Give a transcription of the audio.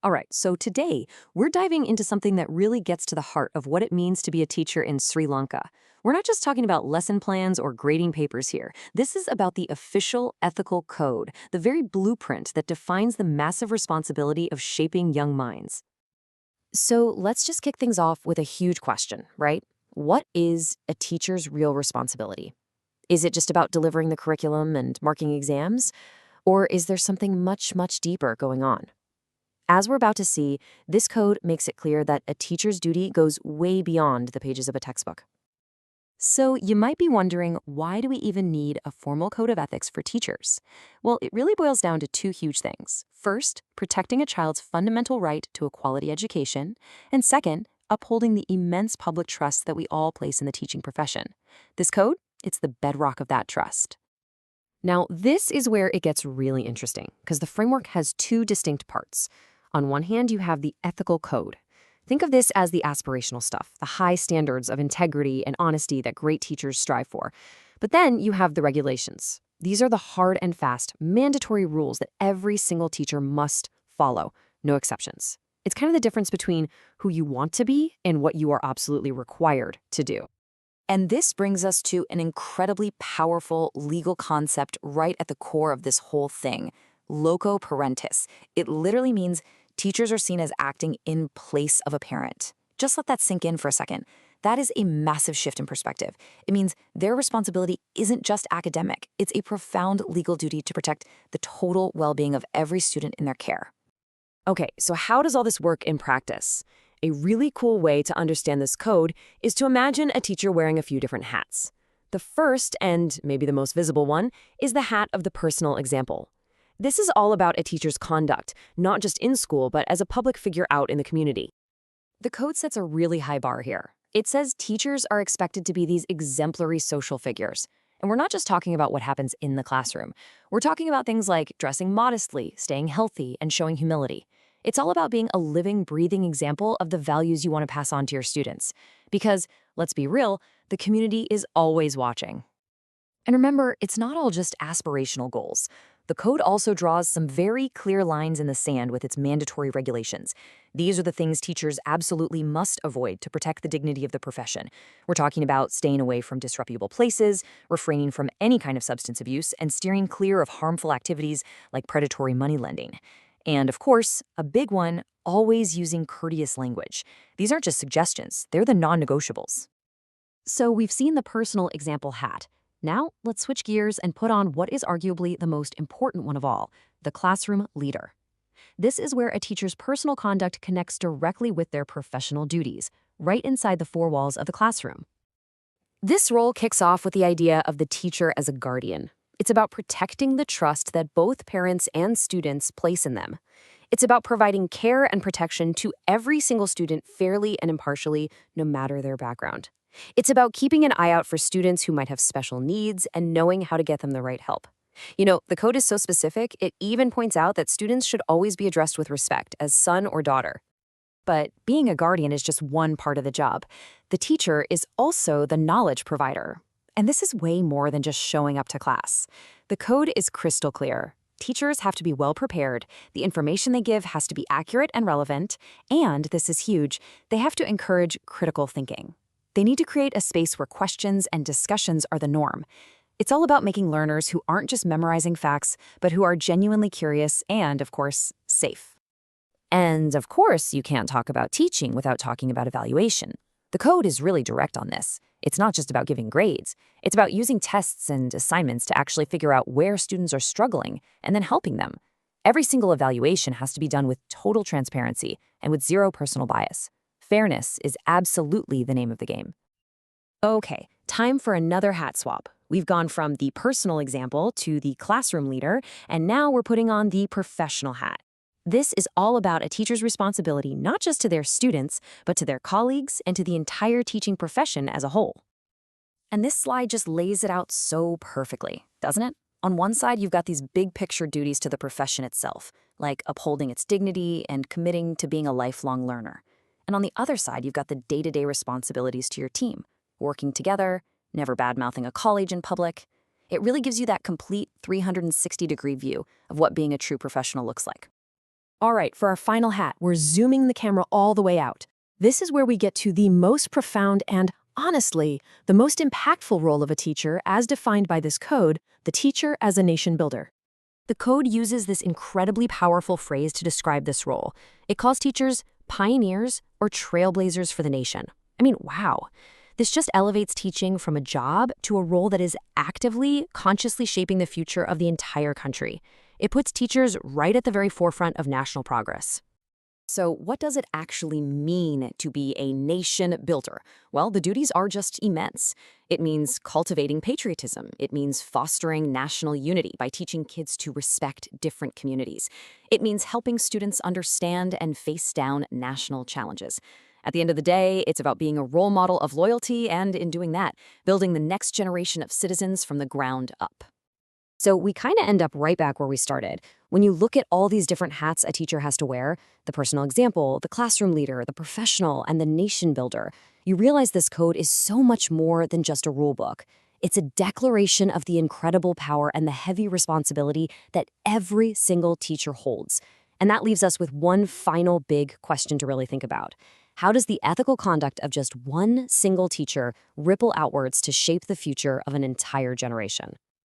All right, so today we're diving into something that really gets to the heart of what it means to be a teacher in Sri Lanka. We're not just talking about lesson plans or grading papers here. This is about the official ethical code, the very blueprint that defines the massive responsibility of shaping young minds. So let's just kick things off with a huge question, right? What is a teacher's real responsibility? Is it just about delivering the curriculum and marking exams? Or is there something much, much deeper going on? As we're about to see, this code makes it clear that a teacher's duty goes way beyond the pages of a textbook. So you might be wondering, why do we even need a formal code of ethics for teachers? Well, it really boils down to two huge things. First, protecting a child's fundamental right to a quality education, and second, upholding the immense public trust that we all place in the teaching profession. This code, it's the bedrock of that trust. Now, this is where it gets really interesting, because the framework has two distinct parts. On one hand, you have the ethical code. Think of this as the aspirational stuff, the high standards of integrity and honesty that great teachers strive for. But then you have the regulations. These are the hard and fast, mandatory rules that every single teacher must follow, no exceptions. It's kind of the difference between who you want to be and what you are absolutely required to do. And this brings us to an incredibly powerful legal concept right at the core of this whole thing, loco parentis. It literally means teachers are seen as acting in place of a parent. Just let that sink in for a second. That is a massive shift in perspective. It means their responsibility isn't just academic. It's a profound legal duty to protect the total well-being of every student in their care. Okay, so how does all this work in practice? A really cool way to understand this code is to imagine a teacher wearing a few different hats. The first, and maybe the most visible one, is the hat of the personal example. This is all about a teacher's conduct, not just in school, but as a public figure out in the community. The code sets a really high bar here. It says teachers are expected to be these exemplary social figures. And we're not just talking about what happens in the classroom. We're talking about things like dressing modestly, staying healthy, and showing humility. It's all about being a living, breathing example of the values you want to pass on to your students. Because, let's be real, the community is always watching. And remember, it's not all just aspirational goals. The code also draws some very clear lines in the sand with its mandatory regulations. These are the things teachers absolutely must avoid to protect the dignity of the profession. We're talking about staying away from disreputable places, refraining from any kind of substance abuse, and steering clear of harmful activities like predatory money lending. And of course, a big one, always using courteous language. These aren't just suggestions, they're the non-negotiables. So we've seen the personal example hat. Now, let's switch gears and put on what is arguably the most important one of all, the classroom leader. This is where a teacher's personal conduct connects directly with their professional duties, right inside the four walls of the classroom. This role kicks off with the idea of the teacher as a guardian. It's about protecting the trust that both parents and students place in them. It's about providing care and protection to every single student fairly and impartially, no matter their background. It's about keeping an eye out for students who might have special needs and knowing how to get them the right help. You know, the code is so specific, it even points out that students should always be addressed with respect as son or daughter. But being a guardian is just one part of the job. The teacher is also the knowledge provider. And this is way more than just showing up to class. The code is crystal clear. Teachers have to be well prepared, the information they give has to be accurate and relevant, and, this is huge, they have to encourage critical thinking. They need to create a space where questions and discussions are the norm. It's all about making learners who aren't just memorizing facts, but who are genuinely curious and, of course, safe. And, of course, you can't talk about teaching without talking about evaluation. The code is really direct on this. It's not just about giving grades. It's about using tests and assignments to actually figure out where students are struggling and then helping them. Every single evaluation has to be done with total transparency and with zero personal bias. Fairness is absolutely the name of the game. Okay, time for another hat swap. We've gone from the personal example to the classroom leader, and now we're putting on the professional hat. This is all about a teacher's responsibility not just to their students, but to their colleagues and to the entire teaching profession as a whole. And this slide just lays it out so perfectly, doesn't it? On one side, you've got these big picture duties to the profession itself, like upholding its dignity and committing to being a lifelong learner. And on the other side, you've got the day-to-day responsibilities to your team, working together, never bad-mouthing a colleague in public. It really gives you that complete 360-degree view of what being a true professional looks like. All right, for our final hat, we're zooming the camera all the way out. This is where we get to the most profound and, honestly, the most impactful role of a teacher as defined by this code, the teacher as a nation builder. The code uses this incredibly powerful phrase to describe this role. It calls teachers pioneers or trailblazers for the nation. I mean, wow. This just elevates teaching from a job to a role that is actively, consciously shaping the future of the entire country. It puts teachers right at the very forefront of national progress. So, what does it actually mean to be a nation builder? Well, the duties are just immense. It means cultivating patriotism. It means fostering national unity by teaching kids to respect different communities. It means helping students understand and face down national challenges. At the end of the day, it's about being a role model of loyalty and, in doing that, building the next generation of citizens from the ground up. So we kind of end up right back where we started. When you look at all these different hats a teacher has to wear, the personal example, the classroom leader, the professional, and the nation builder, you realize this code is so much more than just a rule book. It's a declaration of the incredible power and the heavy responsibility that every single teacher holds. And that leaves us with one final big question to really think about. How does the ethical conduct of just one single teacher ripple outwards to shape the future of an entire generation?